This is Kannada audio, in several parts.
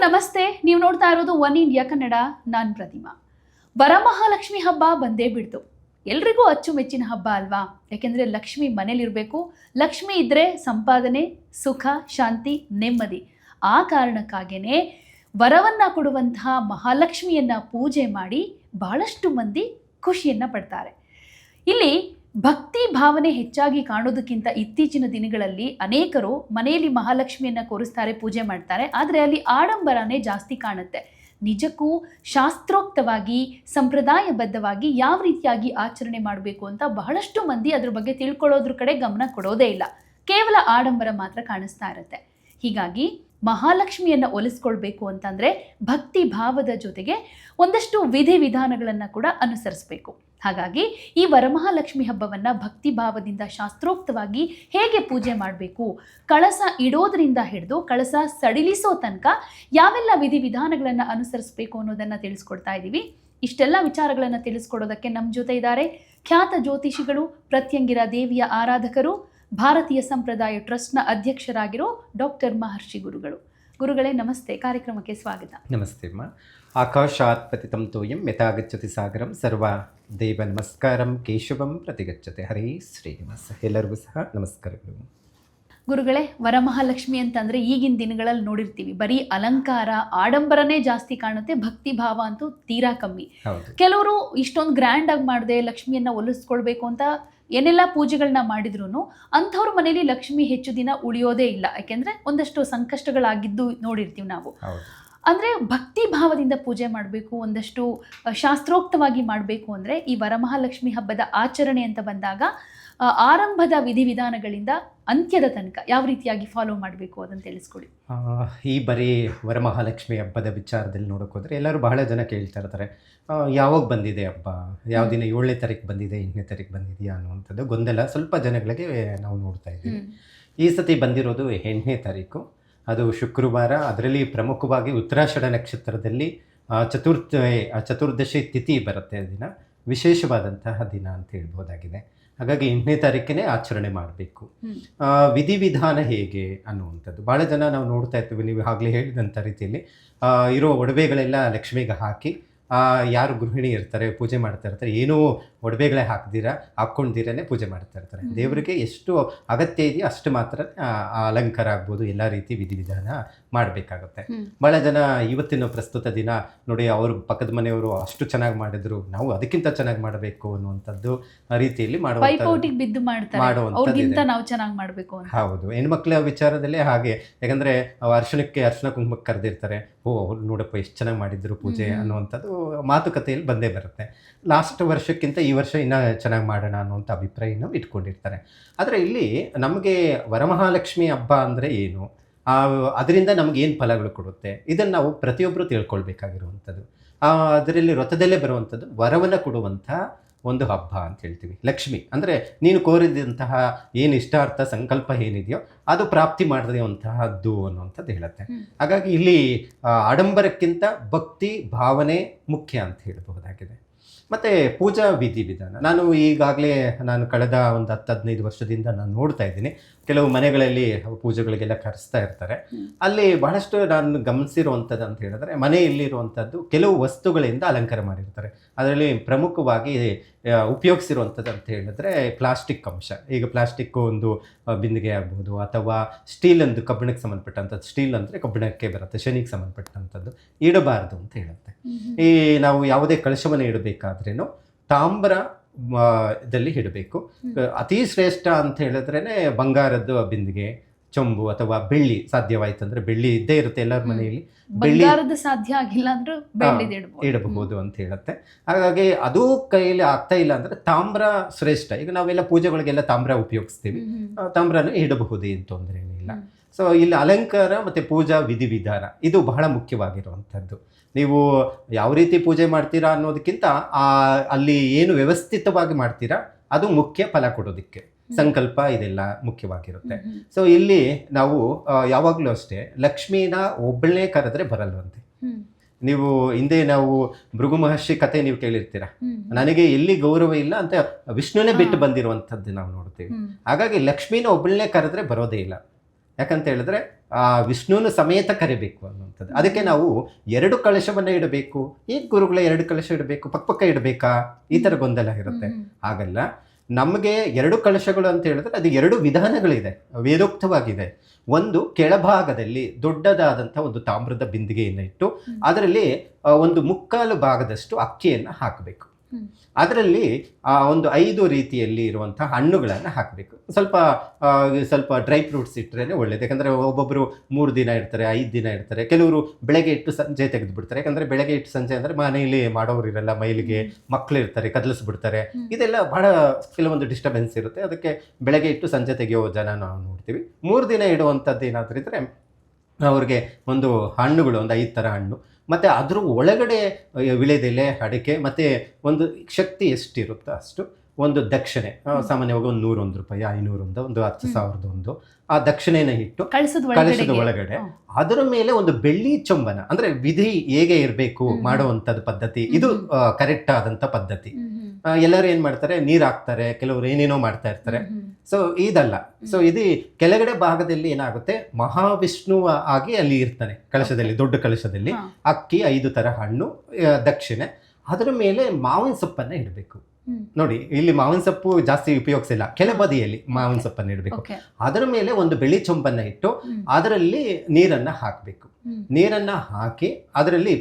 ನಮಸ್ತೆ. ನೀವು ನೋಡ್ತಾ ಇರೋದು ಒನ್ ಇಂಡಿಯಾ ಕನ್ನಡ. ನಾನು ಪ್ರತಿಮಾ. ವರಮಹಾಲಕ್ಷ್ಮಿ ಹಬ್ಬ ಬಂದೇ ಬಿಡ್ತು. ಎಲ್ರಿಗೂ ಅಚ್ಚುಮೆಚ್ಚಿನ ಹಬ್ಬ ಅಲ್ವಾ? ಯಾಕೆಂದರೆ ಲಕ್ಷ್ಮಿ ಮನೇಲಿರಬೇಕು. ಲಕ್ಷ್ಮಿ ಇದ್ದರೆ ಸಂಪಾದನೆ, ಸುಖ, ಶಾಂತಿ, ನೆಮ್ಮದಿ. ಆ ಕಾರಣಕ್ಕಾಗೇ ವರವನ್ನು ಕೊಡುವಂತಹ ಮಹಾಲಕ್ಷ್ಮಿಯನ್ನು ಪೂಜೆ ಮಾಡಿ ಬಹಳಷ್ಟು ಮಂದಿ ಖುಷಿಯನ್ನು ಪಡ್ತಾರೆ. ಇಲ್ಲಿ ಭಕ್ತಿ ಭಾವನೆ ಹೆಚ್ಚಾಗಿ ಕಾಣೋದಕ್ಕಿಂತ ಇತ್ತೀಚಿನ ದಿನಗಳಲ್ಲಿ ಅನೇಕರು ಮನೆಯಲ್ಲಿ ಮಹಾಲಕ್ಷ್ಮಿಯನ್ನು ಕೂರಿಸ್ತಾರೆ, ಪೂಜೆ ಮಾಡ್ತಾರೆ. ಆದರೆ ಅಲ್ಲಿ ಆಡಂಬರನೇ ಜಾಸ್ತಿ ಕಾಣುತ್ತೆ. ನಿಜಕ್ಕೂ ಶಾಸ್ತ್ರೋಕ್ತವಾಗಿ ಸಂಪ್ರದಾಯಬದ್ಧವಾಗಿ ಯಾವ ರೀತಿಯಾಗಿ ಆಚರಣೆ ಮಾಡಬೇಕು ಅಂತ ಬಹಳಷ್ಟು ಮಂದಿ ಅದ್ರ ಬಗ್ಗೆ ತಿಳ್ಕೊಳ್ಳೋದ್ರ ಕಡೆ ಗಮನ ಕೊಡೋದೇ ಇಲ್ಲ. ಕೇವಲ ಆಡಂಬರ ಮಾತ್ರ ಕಾಣಿಸ್ತಾ ಇರುತ್ತೆ. ಹೀಗಾಗಿ ಮಹಾಲಕ್ಷ್ಮಿಯನ್ನು ಒಲಿಸ್ಕೊಳ್ಬೇಕು ಅಂತಂದರೆ ಭಕ್ತಿ ಭಾವದ ಜೊತೆಗೆ ಒಂದಷ್ಟು ವಿಧಿವಿಧಾನಗಳನ್ನು ಕೂಡ ಅನುಸರಿಸಬೇಕು. ಹಾಗಾಗಿ ಈ ವರಮಹಾಲಕ್ಷ್ಮಿ ಹಬ್ಬವನ್ನು ಭಕ್ತಿ ಭಾವದಿಂದ ಶಾಸ್ತ್ರೋಕ್ತವಾಗಿ ಹೇಗೆ ಪೂಜೆ ಮಾಡಬೇಕು, ಕಳಸ ಇಡೋದ್ರಿಂದ ಹಿಡಿದು ಕಳಸ ಸಡಿಲಿಸೋ ತನಕ ಯಾವೆಲ್ಲ ವಿಧಿವಿಧಾನಗಳನ್ನು ಅನುಸರಿಸಬೇಕು ಅನ್ನೋದನ್ನು ತಿಳಿಸ್ಕೊಡ್ತಾ ಇದ್ದೀವಿ. ಇಷ್ಟೆಲ್ಲ ವಿಚಾರಗಳನ್ನು ತಿಳಿಸ್ಕೊಡೋದಕ್ಕೆ ನಮ್ಮ ಜೊತೆ ಇದ್ದಾರೆ ಖ್ಯಾತ ಜ್ಯೋತಿಷಿಗಳು, ಪ್ರತ್ಯಂಗಿರ ದೇವಿಯ ಆರಾಧಕರು, ಭಾರತೀಯ ಸಂಪ್ರದಾಯ ಟ್ರಸ್ಟ್ನ ಅಧ್ಯಕ್ಷರಾಗಿರೋ ಡಾಕ್ಟರ್ ಮಹರ್ಷಿ ಗುರುಗಳು. ಗುರುಗಳೇ ನಮಸ್ತೆ, ಕಾರ್ಯಕ್ರಮಕ್ಕೆ ಸ್ವಾಗತ. ನಮಸ್ತೆ ಅಮ್ಮ. ಆಕಾಶಾತ್ ಪತಿತಂ ತೋಯಂ ಯಥಾಗಚ್ಚತಿ ಸಾಗರಂ ಸರ್ವ ದೇವ ನಮಸ್ಕಾರಂ ಕೇಶವಂ ಪ್ರತಿಗಚ್ಚತೆ. ಹರೇ ಶ್ರೀನಿವಾಸ. ಎಲ್ಲರಿಗೂ ಸಹ ನಮಸ್ಕಾರಗಳು. ಗುರುಗಳೇ, ವರಮಹಾಲಕ್ಷ್ಮಿ ಅಂತಂದರೆ ಈಗಿನ ದಿನಗಳಲ್ಲಿ ನೋಡಿರ್ತೀವಿ ಬರೀ ಅಲಂಕಾರ ಆಡಂಬರನೇ ಜಾಸ್ತಿ ಕಾಣುತ್ತೆ, ಭಕ್ತಿ ಭಾವ ಅಂತೂ ತೀರಾ ಕಮ್ಮಿ. ಕೆಲವರು ಇಷ್ಟೊಂದು ಗ್ರ್ಯಾಂಡಾಗಿ ಮಾಡದೆ ಲಕ್ಷ್ಮಿಯನ್ನು ಒಲಿಸ್ಕೊಳ್ಬೇಕು ಅಂತ ಏನೆಲ್ಲ ಪೂಜೆಗಳನ್ನ ಮಾಡಿದ್ರು ಅಂಥವ್ರ ಮನೇಲಿ ಲಕ್ಷ್ಮಿ ಹೆಚ್ಚು ದಿನ ಉಳಿಯೋದೇ ಇಲ್ಲ. ಯಾಕೆಂದರೆ ಒಂದಷ್ಟು ಸಂಕಷ್ಟಗಳಾಗಿದ್ದು ನೋಡಿರ್ತೀವಿ ನಾವು. ಅಂದರೆ ಭಕ್ತಿ ಭಾವದಿಂದ ಪೂಜೆ ಮಾಡಬೇಕು, ಒಂದಷ್ಟು ಶಾಸ್ತ್ರೋಕ್ತವಾಗಿ ಮಾಡಬೇಕು ಅಂದರೆ ಈ ವರಮಹಾಲಕ್ಷ್ಮಿ ಹಬ್ಬದ ಆಚರಣೆ ಅಂತ ಬಂದಾಗ ಆರಂಭದ ವಿಧಿವಿಧಾನಗಳಿಂದ ಅಂತ್ಯದ ತನಕ ಯಾವ ರೀತಿಯಾಗಿ ಫಾಲೋ ಮಾಡಬೇಕು ಅದನ್ನು ತಿಳಿಸ್ಕೊಡಿ. ಈ ಬರೀ ವರಮಹಾಲಕ್ಷ್ಮಿ ಹಬ್ಬದ ವಿಚಾರದಲ್ಲಿ ನೋಡೋಕ್ಕೋದ್ರೆ ಎಲ್ಲರೂ ಬಹಳ ಜನ ಕೇಳ್ತಾ ಇರ್ತಾರೆ, ಯಾವಾಗ ಬಂದಿದೆ ಹಬ್ಬ, ಯಾವ ದಿನ 7ನೇ ತಾರೀಕು ಬಂದಿದೆ, 8ನೇ ತಾರೀಕು ಬಂದಿದೆಯಾ ಅನ್ನುವಂಥದ್ದು ಗೊಂದಲ ಸ್ವಲ್ಪ ಜನಗಳಿಗೆ ನಾವು ನೋಡ್ತಾ ಇದ್ದೀವಿ. ಈ ಸತಿ ಬಂದಿರೋದು 8ನೇ ತಾರೀಕು, ಅದು ಶುಕ್ರವಾರ. ಅದರಲ್ಲಿ ಪ್ರಮುಖವಾಗಿ ಉತ್ತರಾಷಾಢ ನಕ್ಷತ್ರದಲ್ಲಿ ಚತುರ್ದಶಿ ತಿಥಿ ಬರುತ್ತೆ. ದಿನ ವಿಶೇಷವಾದಂತಹ ದಿನ ಅಂತ ಹೇಳ್ಬೋದಾಗಿದೆ. ಹಾಗಾಗಿ 8ನೇ ತಾರೀಕೇ ಆಚರಣೆ ಮಾಡಬೇಕು. ವಿಧಿವಿಧಾನ ಹೇಗೆ ಅನ್ನುವಂಥದ್ದು ಭಾಳ ಜನ ನಾವು ನೋಡ್ತಾ ಇರ್ತೀವಿ. ನೀವು ಆಗಲೇ ಹೇಳಿದಂಥ ರೀತಿಯಲ್ಲಿ ಇರೋ ಒಡವೆಗಳೆಲ್ಲ ಲಕ್ಷ್ಮಿಗೆ ಹಾಕಿ, ಯಾರು ಗೃಹಿಣಿ ಇರ್ತಾರೆ, ಪೂಜೆ ಮಾಡ್ತಾ ಇರ್ತಾರೆ, ಏನೂ ಒಡವೆಗಳೇ ಹಾಕ್ಕೊಂಡಿರೇ ಪೂಜೆ ಮಾಡ್ತಾ ಇರ್ತಾರೆ. ದೇವರಿಗೆ ಎಷ್ಟು ಅಗತ್ಯ ಇದೆಯೋ ಅಷ್ಟು ಮಾತ್ರ ಅಲಂಕಾರ ಆಗ್ಬೋದು, ಎಲ್ಲ ರೀತಿ ವಿಧಿವಿಧಾನ ಮಾಡಬೇಕಾಗುತ್ತೆ. ಭಾಳ ಜನ ಇವತ್ತಿನ ಪ್ರಸ್ತುತ ದಿನ ನೋಡಿ, ಅವರು ಪಕ್ಕದ ಮನೆಯವರು ಅಷ್ಟು ಚೆನ್ನಾಗಿ ಮಾಡಿದ್ರು, ನಾವು ಅದಕ್ಕಿಂತ ಚೆನ್ನಾಗಿ ಮಾಡಬೇಕು ಅನ್ನುವಂಥದ್ದು ರೀತಿಯಲ್ಲಿ ಹೌದು. ಹೆಣ್ಮಕ್ಳ ವಿಚಾರದಲ್ಲಿ ಹಾಗೆ. ಯಾಕಂದರೆ ಅರ್ಶನಕ್ಕೆ ಅರ್ಶನ ಕುಂಕುಮಕ್ಕೆ ಕರೆದಿರ್ತಾರೆ, ಅವ್ರು ನೋಡಪ್ಪ ಎಷ್ಟು ಚೆನ್ನಾಗಿ ಮಾಡಿದ್ರು ಪೂಜೆ ಅನ್ನುವಂಥದ್ದು ಮಾತುಕತೆಯಲ್ಲಿ ಬಂದೇ ಬರುತ್ತೆ. ಲಾಸ್ಟ್ ವರ್ಷಕ್ಕಿಂತ ಈ ವರ್ಷ ಇನ್ನೂ ಚೆನ್ನಾಗಿ ಮಾಡೋಣ ಅನ್ನುವಂಥ ಅಭಿಪ್ರಾಯನೂ ಇಟ್ಕೊಂಡಿರ್ತಾರೆ. ಆದರೆ ಇಲ್ಲಿ ನಮಗೆ ವರಮಹಾಲಕ್ಷ್ಮಿ ಹಬ್ಬ ಅಂದರೆ ಏನು, ಅದರಿಂದ ನಮಗೇನು ಫಲಗಳು ಕೊಡುತ್ತೆ, ಇದನ್ನು ನಾವು ಪ್ರತಿಯೊಬ್ಬರು ತಿಳ್ಕೊಳ್ಬೇಕಾಗಿರುವಂಥದ್ದು. ಅದರಲ್ಲಿ ವ್ರತದಲ್ಲೇ ಬರುವಂಥದ್ದು ವರವನ್ನು ಕೊಡುವಂಥ ಒಂದು ಹಬ್ಬ ಅಂತ ಹೇಳ್ತೀವಿ. ಲಕ್ಷ್ಮಿ ಅಂದರೆ ನೀನು ಕೋರಿದಂತಹ ಏನು ಇಷ್ಟಾರ್ಥ ಸಂಕಲ್ಪ ಏನಿದೆಯೋ ಅದು ಪ್ರಾಪ್ತಿ ಮಾಡಿರುವಂತಹದ್ದು ಅನ್ನುವಂಥದ್ದು ಹೇಳುತ್ತೆ. ಹಾಗಾಗಿ ಇಲ್ಲಿ ಆಡಂಬರಕ್ಕಿಂತ ಭಕ್ತಿ ಭಾವನೆ ಮುಖ್ಯ ಅಂತ ಹೇಳಬಹುದಾಗಿದೆ. ಮತ್ತು ಪೂಜಾ ವಿಧಿವಿಧಾನ ನಾನು ಕಳೆದ ಒಂದು 10-15 ವರ್ಷದಿಂದ ನಾನು ನೋಡ್ತಾ ಇದ್ದೀನಿ. ಕೆಲವು ಮನೆಗಳಲ್ಲಿ ಪೂಜೆಗಳಿಗೆಲ್ಲ ಕರೆಸ್ತಾ ಇರ್ತಾರೆ. ಅಲ್ಲಿ ಬಹಳಷ್ಟು ನಾನು ಗಮನಿಸಿರುವಂಥದ್ದು ಅಂತ ಹೇಳಿದ್ರೆ, ಮನೆಯಲ್ಲಿರುವಂಥದ್ದು ಕೆಲವು ವಸ್ತುಗಳಿಂದ ಅಲಂಕಾರ ಮಾಡಿರ್ತಾರೆ. ಅದರಲ್ಲಿ ಪ್ರಮುಖವಾಗಿ ಉಪಯೋಗಿಸಿರುವಂಥದ್ದು ಅಂತ ಹೇಳಿದ್ರೆ ಪ್ಲಾಸ್ಟಿಕ್ ಅಂಶ. ಈಗ ಪ್ಲಾಸ್ಟಿಕ್ಕು ಒಂದು ಬಿಂದಿಗೆ ಆಗ್ಬೋದು, ಅಥವಾ ಸ್ಟೀಲ್ ಒಂದು ಕಬ್ಬಿಣಕ್ಕೆ ಸಂಬಂಧಪಟ್ಟಂಥದ್ದು. ಸ್ಟೀಲ್ ಅಂದರೆ ಕಬ್ಬಿಣಕ್ಕೆ ಬರುತ್ತೆ, ಶನಿಗೆ ಸಂಬಂಧಪಟ್ಟಂಥದ್ದು ಇಡಬಾರ್ದು ಅಂತ ಹೇಳುತ್ತೆ. ಈ ನಾವು ಯಾವುದೇ ಕಳಶವನ್ನು ಇಡಬೇಕಾದ್ರೇನು ತಾಮ್ರ ದಲ್ಲಿ ಇಡಬೇಕು. ಅತಿ ಶ್ರೇಷ್ಠ ಅಂತ ಹೇಳಿದ್ರೇ ಬಂಗಾರದ್ದು ಬಿಂದಿಗೆ, ಚೊಂಬು ಅಥವಾ ಬೆಳ್ಳಿ. ಸಾಧ್ಯವಾಯ್ತಂದ್ರೆ ಬೆಳ್ಳಿ ಇದ್ದೇ ಇರುತ್ತೆ ಎಲ್ಲರ ಮನೆಯಲ್ಲಿ, ಬೆಳ್ಳಿ ಸಾಧ್ಯ ಆಗಿಲ್ಲ ಅಂದ್ರೆ ಇಡಬಹುದು ಅಂತ ಹೇಳುತ್ತೆ. ಹಾಗಾಗಿ ಅದು ಕೈಯಲ್ಲಿ ಆಗ್ತಾ ಇಲ್ಲ ಅಂದ್ರೆ ತಾಮ್ರ ಶ್ರೇಷ್ಠ. ಈಗ ನಾವೆಲ್ಲ ಪೂಜೆಗಳಿಗೆಲ್ಲ ತಾಮ್ರ ಉಪಯೋಗಿಸ್ತೀವಿ, ತಾಮ್ರನ ಇಡಬಹುದು, ಏನು ತೊಂದರೆ ಏನಿಲ್ಲ. ಸೊ ಇಲ್ಲಿ ಅಲಂಕಾರ ಮತ್ತು ಪೂಜಾ ವಿಧಿವಿಧಾನ ಇದು ಬಹಳ ಮುಖ್ಯವಾಗಿರುವಂಥದ್ದು. ನೀವು ಯಾವ ರೀತಿ ಪೂಜೆ ಮಾಡ್ತೀರಾ ಅನ್ನೋದಕ್ಕಿಂತ ಅಲ್ಲಿ ಏನು ವ್ಯವಸ್ಥಿತವಾಗಿ ಮಾಡ್ತೀರಾ ಅದು ಮುಖ್ಯ ಫಲ ಕೊಡೋದಕ್ಕೆ. ಸಂಕಲ್ಪ ಇದೆಲ್ಲ ಮುಖ್ಯವಾಗಿರುತ್ತೆ. ಸೊ ಇಲ್ಲಿ ನಾವು ಯಾವಾಗಲೂ ಅಷ್ಟೇ ಲಕ್ಷ್ಮೀನ ಒಬ್ಬಳನ್ನೇ ಕರೆದ್ರೆ ಬರಲ್ವಂತೆ. ನೀವು ಹಿಂದೆ ನಾವು ಭೃಗು ಮಹರ್ಷಿ ಕತೆ ನೀವು ಕೇಳಿರ್ತೀರ, ನನಗೆ ಎಲ್ಲಿ ಗೌರವ ಇಲ್ಲ ಅಂತ ವಿಷ್ಣುನೇ ಬಿಟ್ಟು ಬಂದಿರುವಂಥದ್ದು ನಾವು ನೋಡ್ತೀವಿ. ಹಾಗಾಗಿ ಲಕ್ಷ್ಮೀನ ಒಬ್ಬಳನ್ನೇ ಕರೆದ್ರೆ ಬರೋದೇ ಇಲ್ಲ. ಯಾಕಂತ ಹೇಳಿದ್ರೆ ಆ ವಿಷ್ಣುವಿನ ಸಮೇತ ಕರಿಬೇಕು ಅನ್ನುವಂಥದ್ದು. ಅದಕ್ಕೆ ನಾವು 2 ಕಳಶವನ್ನ ಇಡಬೇಕು, ಈ ಗುರುಗಳ 2 ಕಳಶ ಇಡಬೇಕು, ಪಕ್ಕ ಇಡಬೇಕಾ, ಈ ಥರ ಗೊಂದಲ ಇರುತ್ತೆ. ಹಾಗಲ್ಲ, ನಮಗೆ 2 ಕಳಶಗಳು ಅಂತ ಹೇಳಿದ್ರೆ ಅದು 2 ವಿಧಾನಗಳಿದೆ, ವೇದೋಕ್ತವಾಗಿದೆ. ಒಂದು ಕೆಳಭಾಗದಲ್ಲಿ ದೊಡ್ಡದಾದಂಥ ಒಂದು ತಾಮ್ರದ ಬಿಂದಿಗೆಯನ್ನು ಇಟ್ಟು ಅದರಲ್ಲಿ ಒಂದು 3/4 ಭಾಗದಷ್ಟು ಅಕ್ಕಿಯನ್ನು ಹಾಕಬೇಕು. ಅದರಲ್ಲಿ ಒಂದು 5 ರೀತಿಯಲ್ಲಿ ಇರುವಂಥ ಹಣ್ಣುಗಳನ್ನು ಹಾಕಬೇಕು. ಸ್ವಲ್ಪ ಡ್ರೈ ಫ್ರೂಟ್ಸ್ ಇಟ್ಟರೆ ಒಳ್ಳೇದು. ಯಾಕಂದರೆ ಒಬ್ಬೊಬ್ಬರು 3 ದಿನ ಇಡ್ತಾರೆ, 5 ದಿನ ಇಡ್ತಾರೆ, ಕೆಲವರು ಬೆಳಗ್ಗೆ ಇಟ್ಟು ಸಂಜೆ ತೆಗೆದು ಬಿಡ್ತಾರೆ. ಯಾಕಂದರೆ ಬೆಳಗ್ಗೆ ಇಟ್ಟು ಸಂಜೆ ಅಂದರೆ ಮನೆಯಲ್ಲಿ ಮಾಡೋರು ಇರಲ್ಲ, ಮೈಲಿಗೆ ಮಕ್ಕಳು ಇರ್ತಾರೆ, ಕದಲಿಸ್ಬಿಡ್ತಾರೆ, ಇದೆಲ್ಲ ಬಹಳ ಕೆಲವೊಂದು ಡಿಸ್ಟರ್ಬೆನ್ಸ್ ಇರುತ್ತೆ. ಅದಕ್ಕೆ ಬೆಳಗ್ಗೆ ಇಟ್ಟು ಸಂಜೆ ತೆಗೆಯೋ ಜನ ನಾವು ನೋಡ್ತೀವಿ. 3 ದಿನ ಇಡುವಂಥದ್ದು ಏನಾದರೂ ಇದ್ದರೆ ಅವ್ರಿಗೆ ಒಂದು ಹಣ್ಣುಗಳು, ಒಂದು 5 ಥರ ಹಣ್ಣು, ಮತ್ತು ಅದ್ರ ಒಳಗಡೆ ವಿಳೆದೆಲೆ, ಅಡಿಕೆ, ಮತ್ತು ಒಂದು ಶಕ್ತಿ ಎಷ್ಟಿರುತ್ತೋ ಅಷ್ಟು ಒಂದು ದಕ್ಷಿಣೆ, ಸಾಮಾನ್ಯವಾಗಿ ಒಂದು 101 ರೂಪಾಯಿ, 500 ಒಂದು 10,000 ಆ ದಕ್ಷಿಣೆನ ಇಟ್ಟು ಕಳಶದ ಒಳಗಡೆ ಅದರ ಮೇಲೆ ಒಂದು ಬೆಳ್ಳಿ ಚೊಂಬನ, ಅಂದ್ರೆ ವಿಧಿ ಹೇಗೆ ಇರಬೇಕು ಮಾಡುವಂಥದ್ದು ಪದ್ಧತಿ, ಇದು ಕರೆಕ್ಟ್ ಆದಂಥ ಪದ್ಧತಿ. ಎಲ್ಲರೂ ಏನು ಮಾಡ್ತಾರೆ, ನೀರು ಹಾಕ್ತಾರೆ, ಕೆಲವರು ಏನೇನೋ ಮಾಡ್ತಾ ಇರ್ತಾರೆ. ಸೊ ಇದಲ್ಲ. ಸೊ ಇದು ಕೆಳಗಡೆ ಭಾಗದಲ್ಲಿ ಏನಾಗುತ್ತೆ, ಮಹಾವಿಷ್ಣು ಆಗಿ ಅಲ್ಲಿ ಇರ್ತಾನೆ ಕಳಶದಲ್ಲಿ, ದೊಡ್ಡ ಕಳಶದಲ್ಲಿ ಅಕ್ಕಿ, 5 ಥರ ಹಣ್ಣು, ದಕ್ಷಿಣೆ, ಅದರ ಮೇಲೆ ಮಾವಿನ ಸೊಪ್ಪನ್ನ ಇಡಬೇಕು. ನೋಡಿ, ಇಲ್ಲಿ ಮಾವಿನ ಸೊಪ್ಪು ಜಾಸ್ತಿ ಉಪಯೋಗಿಸಿಲ್ಲ, ಕೆಳಬದಿಯಲ್ಲಿ ಮಾವಿನ ಸೊಪ್ಪನ್ನು ಇಡಬೇಕು. ಅದರ ಮೇಲೆ ಒಂದು ಬೆಳ್ಳಿ ಚೊಂಬನ್ನ ಇಟ್ಟು ಅದರಲ್ಲಿ ನೀರನ್ನ ಹಾಕಬೇಕು. ನೀರನ್ನ ಹಾಕಿ ಅದರಲ್ಲಿ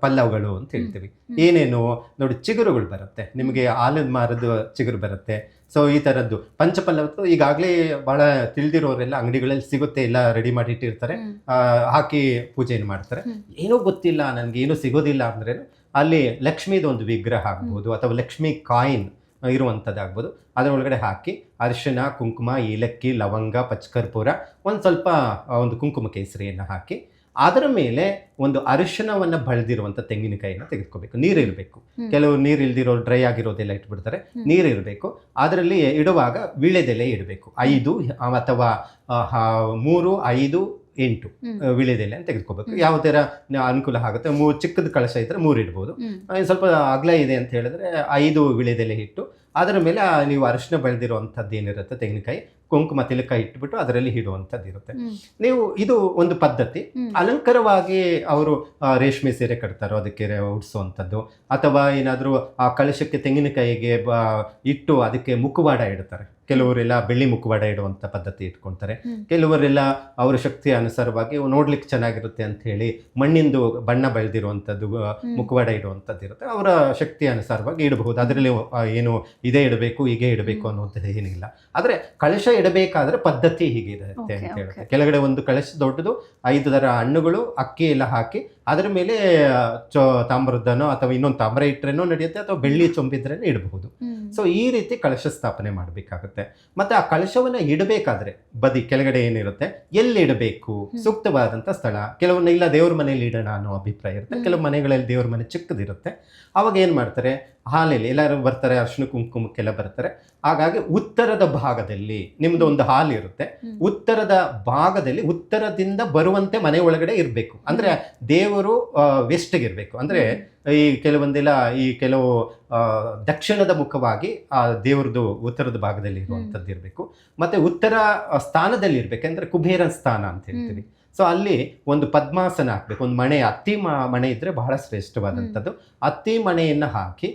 ಪಲ್ಲವಗಳು ಅಂತ ಹೇಳ್ತೀವಿ. ಏನೇನು ನೋಡಿ, ಚಿಗುರುಗಳು ಬರುತ್ತೆ, ನಿಮಗೆ ಆಲದ ಮರದ ಚಿಗುರು ಬರುತ್ತೆ. ಸೊ ಈ ಥರದ್ದು ಪಂಚಪಲ್ಲವ ಈಗಾಗಲೇ ಭಾಳ ತಿಳಿದಿರೋರೆಲ್ಲ ಅಂಗಡಿಗಳಲ್ಲಿ ಸಿಗುತ್ತೆ, ಎಲ್ಲ ರೆಡಿ ಮಾಡಿ ಇಟ್ಟಿರ್ತಾರೆ, ಹಾಕಿ ಪೂಜೆಯನ್ನು ಮಾಡ್ತಾರೆ. ಏನೂ ಗೊತ್ತಿಲ್ಲ ನನಗೆ, ಏನೂ ಸಿಗೋದಿಲ್ಲ ಅಂದ್ರೆ ಅಲ್ಲಿ ಲಕ್ಷ್ಮೀದು ಒಂದು ವಿಗ್ರಹ ಆಗ್ಬೋದು, ಅಥವಾ ಲಕ್ಷ್ಮೀ ಕಾಯಿನ್ ಇರುವಂಥದ್ದಾಗ್ಬೋದು, ಅದರೊಳಗಡೆ ಹಾಕಿ ಅರಿಶಿನ, ಕುಂಕುಮ, ಏಲಕ್ಕಿ, ಲವಂಗ, ಪಚ್ಚಕರ್ಪೂರ, ಸ್ವಲ್ಪ ಒಂದು ಕುಂಕುಮ ಕೇಸರಿಯನ್ನು ಹಾಕಿ ಅದರ ಮೇಲೆ ಒಂದು ಅರಿಶಿನವನ್ನು ಬಳ್ದಿರುವಂಥ ತೆಂಗಿನಕಾಯಿನ ತೆಗೆದುಕೋಬೇಕು. ನೀರು ಇರಬೇಕು, ಕೆಲವರು ನೀರು ಇಲ್ದಿರೋ ಡ್ರೈ ಆಗಿರೋದೆಲ್ಲ ಇಟ್ಬಿಡ್ತಾರೆ, ನೀರು ಇರಬೇಕು. ಅದರಲ್ಲಿ ಇಡುವಾಗ ವೀಳ್ಯದೆಲೆ ಇಡಬೇಕು, 5 ಅಥವಾ 3, 5, 8 ವೀಳ್ಯದೆಲೆ ಅಂತ ತೆಗೆದುಕೋಬೇಕು. ಯಾವ ಥರ ಅನುಕೂಲ ಆಗುತ್ತೆ, ಚಿಕ್ಕದ ಕಳಶ ಇದ್ದರೆ 3 ಇಡ್ಬೋದು, ಸ್ವಲ್ಪ ಅಗಲ ಇದೆ ಅಂತ ಹೇಳಿದ್ರೆ 5 ವೀಳ್ಯದೆಲೆ ಇಟ್ಟು ಅದರ ಮೇಲೆ ನೀವು ಅರಿಶಿನ ಬೆಳೆದಿರುವಂಥದ್ದು ಏನಿರುತ್ತೆ, ತೆಂಗಿನಕಾಯಿ, ಕುಂಕುಮ, ತಿಲಕ ಇಟ್ಬಿಟ್ಟು ಅದರಲ್ಲಿ ಇಡುವಂಥದ್ದು ಇರುತ್ತೆ. ನೀವು ಇದು ಒಂದು ಪದ್ಧತಿ. ಅಲಂಕಾರವಾಗಿ ಅವರು ರೇಷ್ಮೆ ಸೀರೆ ಕಟ್ತಾರೋ ಅದಕ್ಕೆ ಉಡಿಸುವಂಥದ್ದು, ಅಥವಾ ಏನಾದರೂ ಆ ಕಳಶಕ್ಕೆ ತೆಂಗಿನಕಾಯಿಗೆ ಇಟ್ಟು ಅದಕ್ಕೆ ಮುಖವಾಡ ಇಡ್ತಾರೆ. ಕೆಲವರೆಲ್ಲ ಬೆಳ್ಳಿ ಮುಖವಾಡ ಇಡುವಂಥ ಪದ್ಧತಿ ಇಟ್ಕೊಳ್ತಾರೆ. ಕೆಲವರೆಲ್ಲ ಅವರ ಶಕ್ತಿಯ ಅನುಸಾರವಾಗಿ ನೋಡ್ಲಿಕ್ಕೆ ಚೆನ್ನಾಗಿರುತ್ತೆ ಅಂತ ಹೇಳಿ ಮಣ್ಣಿಂದು ಬಣ್ಣ ಬೆಳೆದಿರುವಂಥದ್ದು ಮುಖವಾಡ ಇಡುವಂಥದ್ದು ಇರುತ್ತೆ. ಅವರ ಶಕ್ತಿಯ ಅನುಸಾರವಾಗಿ ಇಡಬಹುದು. ಅದರಲ್ಲಿ ಏನು ಇದೇ ಇಡಬೇಕು, ಹೀಗೆ ಇಡಬೇಕು ಅನ್ನುವಂಥದ್ದು ಏನಿಲ್ಲ. ಆದರೆ ಕಳಶ ಇಡಬೇಕಾದ್ರೆ ಪದ್ಧತಿ ಹೀಗಿರುತ್ತೆ ಅಂತ ಹೇಳುತ್ತೆ. ಕೆಳಗಡೆ ಒಂದು ಕಳಶ ದೊಡ್ಡದು, 5 ಥರ ಹಣ್ಣುಗಳು, ಅಕ್ಕಿ ಎಲ್ಲ ಹಾಕಿ ಅದರ ಮೇಲೆ ತಾಮ್ರದನೋ ಅಥವಾ ಇನ್ನೊಂದು ತಾಮ್ರ ಇಟ್ಟರೇನೋ ನಡೆಯುತ್ತೆ, ಅಥವಾ ಬೆಳ್ಳಿ ಚೊಂಬಿದ್ರೇನೋ ಇಡಬಹುದು. ಸೊ ಈ ರೀತಿ ಕಳಶ ಸ್ಥಾಪನೆ ಮಾಡಬೇಕಾಗುತ್ತೆ. ಮತ್ತೆ ಆ ಕಳಶವನ್ನು ಇಡಬೇಕಾದ್ರೆ ಬದಿ ಕೆಳಗಡೆ ಏನಿರುತ್ತೆ, ಎಲ್ಲಿ ಇಡಬೇಕು, ಸೂಕ್ತವಾದಂಥ ಸ್ಥಳ. ಕೆಲವೊಂದು ಇಲ್ಲ ದೇವ್ರ ಮನೇಲಿ ಇಡೋಣ ಅನ್ನೋ ಅಭಿಪ್ರಾಯ ಇರುತ್ತೆ, ಕೆಲವು ಮನೆಗಳಲ್ಲಿ ದೇವ್ರ ಮನೆ ಚಿಕ್ಕದಿರುತ್ತೆ. ಅವಾಗ ಏನು ಮಾಡ್ತಾರೆ, ಹಾಲಲ್ಲಿ ಎಲ್ಲರೂ ಬರ್ತಾರೆ, ಅರ್ಶಿನ ಕುಂಕುಮಕ್ಕೆಲ್ಲ ಬರ್ತಾರೆ. ಹಾಗಾಗಿ ಉತ್ತರದ ಭಾಗದಲ್ಲಿ ನಿಮ್ದು ಒಂದು ಹಾಲು ಇರುತ್ತೆ, ಉತ್ತರದ ಭಾಗದಲ್ಲಿ ಉತ್ತರದಿಂದ ಬರುವಂತೆ ಮನೆ ಒಳಗಡೆ ಇರಬೇಕು. ಅಂದ್ರೆ ದೇವರು ವೆಸ್ಟ್ಗೆ ಇರಬೇಕು. ಅಂದ್ರೆ ಈ ಕೆಲವು ದಕ್ಷಿಣದ ಮುಖವಾಗಿ ಆ ದೇವ್ರದ್ದು ಉತ್ತರದ ಭಾಗದಲ್ಲಿ ಇರುವಂಥದ್ದು ಇರಬೇಕು. ಮತ್ತೆ ಉತ್ತರ ಸ್ಥಾನದಲ್ಲಿ ಇರ್ಬೇಕಂದ್ರೆ ಕುಬೇರ ಸ್ಥಾನ ಅಂತ ಹೇಳ್ತೀವಿ. ಸೊ ಅಲ್ಲಿ ಒಂದು ಪದ್ಮಾಸನ ಹಾಕ್ಬೇಕು, ಒಂದು ಮಣೆ, ಅತ್ತಿ ಮಣೆ ಇದ್ರೆ ಬಹಳ ಶ್ರೇಷ್ಠವಾದಂಥದ್ದು. ಅತ್ತಿ ಮಣೆಯನ್ನು ಹಾಕಿ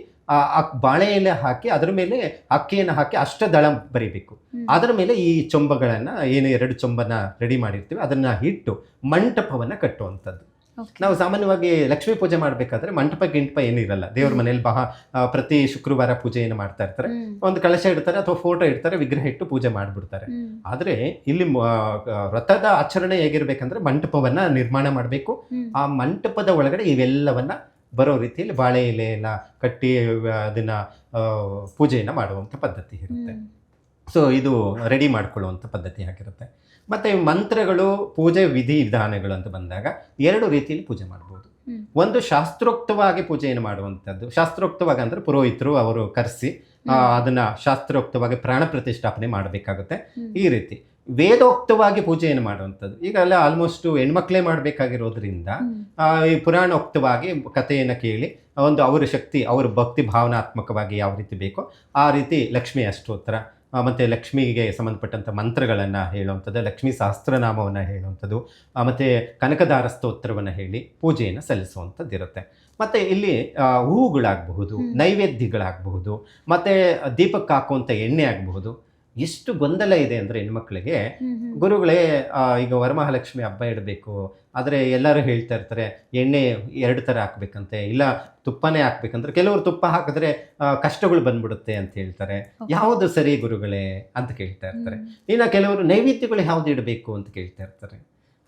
ಬಾಳೆ ಎಲೆ ಹಾಕಿ ಅದರ ಮೇಲೆ ಅಕ್ಕಿಯನ್ನು ಹಾಕಿ ಅಷ್ಟದಳ ಬರಿಬೇಕು. ಅದರ ಮೇಲೆ ಈ ಚೊಂಬಗಳನ್ನು ಏನು 2 ಚೊಂಬನ ರೆಡಿ ಮಾಡಿರ್ತೀವಿ ಅದನ್ನ ಇಟ್ಟು ಮಂಟಪವನ್ನ ಕಟ್ಟುವಂಥದ್ದು. ನಾವು ಸಾಮಾನ್ಯವಾಗಿ ಲಕ್ಷ್ಮೀ ಪೂಜೆ ಮಾಡಬೇಕಾದ್ರೆ ಮಂಟಪ ಗಿಂಟಪ ಏನಿರಲ್ಲ, ದೇವ್ರ ಮನೇಲಿ ಪ್ರತಿ ಶುಕ್ರವಾರ ಪೂಜೆಯನ್ನು ಮಾಡ್ತಾ ಇರ್ತಾರೆ, ಒಂದು ಕಳಶ ಇಡ್ತಾರೆ ಅಥವಾ ಫೋಟೋ ಇಡ್ತಾರೆ, ವಿಗ್ರಹ ಇಟ್ಟು ಪೂಜೆ ಮಾಡಿಬಿಡ್ತಾರೆ. ಆದರೆ ಇಲ್ಲಿ ವ್ರತದ ಆಚರಣೆ ಹೇಗಿರ್ಬೇಕಂದ್ರೆ ಮಂಟಪವನ್ನ ನಿರ್ಮಾಣ ಮಾಡಬೇಕು. ಆ ಮಂಟಪದ ಒಳಗಡೆ ಇವೆಲ್ಲವನ್ನ ಬರೋ ರೀತಿಯಲ್ಲಿ ಬಾಳೆ ಎಲೆ ಎಲ್ಲ ಕಟ್ಟಿ ಅದನ್ನ ಪೂಜೆಯನ್ನು ಮಾಡುವಂಥ ಪದ್ಧತಿ ಇರುತ್ತೆ. ಸೊ ಇದು ರೆಡಿ ಮಾಡ್ಕೊಳ್ಳುವಂಥ ಪದ್ಧತಿ ಆಗಿರುತ್ತೆ. ಮತ್ತು ಮಂತ್ರಗಳು, ಪೂಜೆ ವಿಧಿ ವಿಧಾನಗಳು ಅಂತ ಬಂದಾಗ 2 ರೀತಿಯಲ್ಲಿ ಪೂಜೆ ಮಾಡ್ಬೋದು. ಒಂದು ಶಾಸ್ತ್ರೋಕ್ತವಾಗಿ ಪೂಜೆಯನ್ನು ಮಾಡುವಂಥದ್ದು. ಶಾಸ್ತ್ರೋಕ್ತವಾಗಿ ಅಂದರೆ ಪುರೋಹಿತರು ಅವರು ಕರೆಸಿ ಅದನ್ನ ಶಾಸ್ತ್ರೋಕ್ತವಾಗಿ ಪ್ರಾಣ ಪ್ರತಿಷ್ಠಾಪನೆ ಮಾಡಬೇಕಾಗುತ್ತೆ. ಈ ರೀತಿ ವೇದೋಕ್ತವಾಗಿ ಪೂಜೆಯನ್ನು ಮಾಡುವಂಥದ್ದು. ಈಗ ಎಲ್ಲ ಆಲ್ಮೋಸ್ಟ್ ಹೆಣ್ಮಕ್ಳೇ ಮಾಡಬೇಕಾಗಿರೋದ್ರಿಂದ ಈ ಪುರಾಣೋಕ್ತವಾಗಿ ಕಥೆಯನ್ನು ಕೇಳಿ ಒಂದು ಅವರ ಶಕ್ತಿ, ಅವರ ಭಕ್ತಿ ಭಾವನಾತ್ಮಕವಾಗಿ ಯಾವ ರೀತಿ ಬೇಕೋ ಆ ರೀತಿ ಲಕ್ಷ್ಮೀ ಅಷ್ಟೋತ್ತರ, ಮತ್ತು ಲಕ್ಷ್ಮಿಗೆ ಸಂಬಂಧಪಟ್ಟಂಥ ಮಂತ್ರಗಳನ್ನು ಹೇಳುವಂಥದ್ದು, ಲಕ್ಷ್ಮೀ ಸಹಸ್ರನಾಮವನ್ನು ಹೇಳುವಂಥದ್ದು, ಮತ್ತು ಕನಕದಾರ ಸ್ತೋತ್ರವನ್ನು ಹೇಳಿ ಪೂಜೆಯನ್ನು ಸಲ್ಲಿಸುವಂಥದ್ದು ಇರುತ್ತೆ. ಮತ್ತು ಇಲ್ಲಿ ಹೂವುಗಳಾಗಬಹುದು, ನೈವೇದ್ಯಗಳಾಗಬಹುದು, ಮತ್ತು ದೀಪಕ್ಕೆ ಹಾಕುವಂಥ ಎಣ್ಣೆ ಆಗಬಹುದು. ಎಷ್ಟು ಗೊಂದಲ ಇದೆ ಅಂದರೆ ಹೆಣ್ಮಕ್ಳಿಗೆ, ಗುರುಗಳೇ ಈಗ ವರಮಹಾಲಕ್ಷ್ಮಿ ಹಬ್ಬ ಇಡಬೇಕು, ಆದರೆ ಎಲ್ಲರೂ ಹೇಳ್ತಾ ಇರ್ತಾರೆ ಎಣ್ಣೆ 2 ಥರ ಹಾಕ್ಬೇಕಂತೆ, ಇಲ್ಲ ತುಪ್ಪನೇ ಹಾಕ್ಬೇಕಂದ್ರೆ ಕೆಲವರು ತುಪ್ಪ ಹಾಕಿದ್ರೆ ಕಷ್ಟಗಳು ಬಂದ್ಬಿಡುತ್ತೆ ಅಂತ ಹೇಳ್ತಾರೆ. ಯಾವುದು ಸರಿ ಗುರುಗಳೇ ಅಂತ ಕೇಳ್ತಾ ಇರ್ತಾರೆ. ಇನ್ನು ಕೆಲವರು ನೈವೇದ್ಯಗಳು ಯಾವ್ದು ಇಡಬೇಕು ಅಂತ ಕೇಳ್ತಾ ಇರ್ತಾರೆ.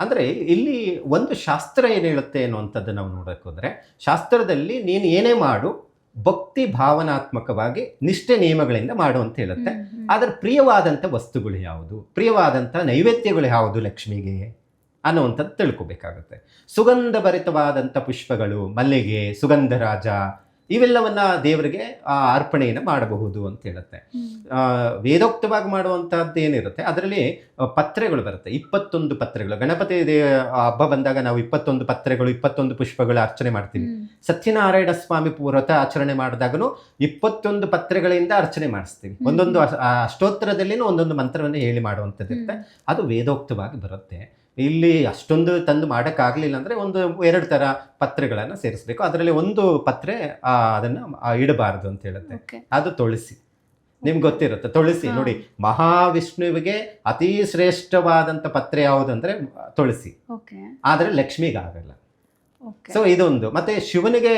ಅಂದರೆ ಇಲ್ಲಿ ಒಂದು ಶಾಸ್ತ್ರ ಏನು ಹೇಳುತ್ತೆ ಅನ್ನುವಂಥದ್ದು ನಾವು ನೋಡೋಕೆ ಹೋದರೆ, ಶಾಸ್ತ್ರದಲ್ಲಿ ನೀನು ಏನೇ ಮಾಡು ಭಕ್ತಿ ಭಾವನಾತ್ಮಕವಾಗಿ ನಿಷ್ಠೆ ನಿಯಮಗಳಿಂದ ಮಾಡು ಅಂತ ಹೇಳುತ್ತೆ. ಆದರೆ ಪ್ರಿಯವಾದಂಥ ವಸ್ತುಗಳು ಯಾವುದು, ಪ್ರಿಯವಾದಂಥ ನೈವೇದ್ಯಗಳು ಯಾವುದು ಲಕ್ಷ್ಮಿಗೆ ಅನ್ನುವಂಥದ್ದು ತಿಳ್ಕೊಬೇಕಾಗುತ್ತೆ. ಸುಗಂಧ ಭರಿತವಾದಂಥ ಪುಷ್ಪಗಳು, ಮಲ್ಲಿಗೆ, ಸುಗಂಧರಾಜ, ಇವೆಲ್ಲವನ್ನ ದೇವರಿಗೆ ಅರ್ಪಣೆಯನ್ನು ಮಾಡಬಹುದು ಅಂತ ಹೇಳುತ್ತೆ. ವೇದೋಕ್ತವಾಗಿ ಮಾಡುವಂಥದ್ದು ಏನಿರುತ್ತೆ ಅದರಲ್ಲಿ ಪತ್ರೆಗಳು ಬರುತ್ತೆ, 21 ಪತ್ರೆಗಳು. ಗಣಪತಿ ಹಬ್ಬ ಬಂದಾಗ ನಾವು 21 ಪತ್ರೆಗಳು, 21 ಪುಷ್ಪಗಳ ಅರ್ಚನೆ ಮಾಡ್ತೀವಿ. ಸತ್ಯನಾರಾಯಣ ಸ್ವಾಮಿ ವ್ರತ ಆಚರಣೆ ಮಾಡಿದಾಗನು 21 ಪತ್ರೆಗಳಿಂದ ಅರ್ಚನೆ ಮಾಡಿಸ್ತೀವಿ. ಒಂದೊಂದು ಅಷ್ಟೋತ್ತರದಲ್ಲಿನೂ ಒಂದೊಂದು ಮಂತ್ರವನ್ನು ಹೇಳಿ ಮಾಡುವಂಥದ್ದು ಇರುತ್ತೆ. ಅದು ವೇದೋಕ್ತವಾಗಿ ಬರುತ್ತೆ. ಇಲ್ಲಿ ಅಷ್ಟೊಂದು ತಂದು ಮಾಡೋಕ್ಕಾಗಲಿಲ್ಲ ಅಂದರೆ 1-2 ಥರ ಪತ್ರೆಗಳನ್ನು ಸೇರಿಸ್ಬೇಕು. ಅದರಲ್ಲಿ ಒಂದು ಪತ್ರೆ ಅದನ್ನು ಇಡಬಾರ್ದು ಅಂತ ಹೇಳುತ್ತೆ. ಅದು ತುಳಸಿ. ನಿಮ್ಗೆ ಗೊತ್ತಿರುತ್ತೆ ತುಳಸಿ. ನೋಡಿ, ಮಹಾವಿಷ್ಣುವಿಗೆ ಅತಿ ಶ್ರೇಷ್ಠವಾದಂಥ ಪತ್ರೆ ಯಾವುದಂದ್ರೆ ತುಳಸಿ, ಆದರೆ ಲಕ್ಷ್ಮಿಗೆ ಆಗಲ್ಲ. ಸೊ ಇದೊಂದು. ಮತ್ತೆ ಶಿವನಿಗೆ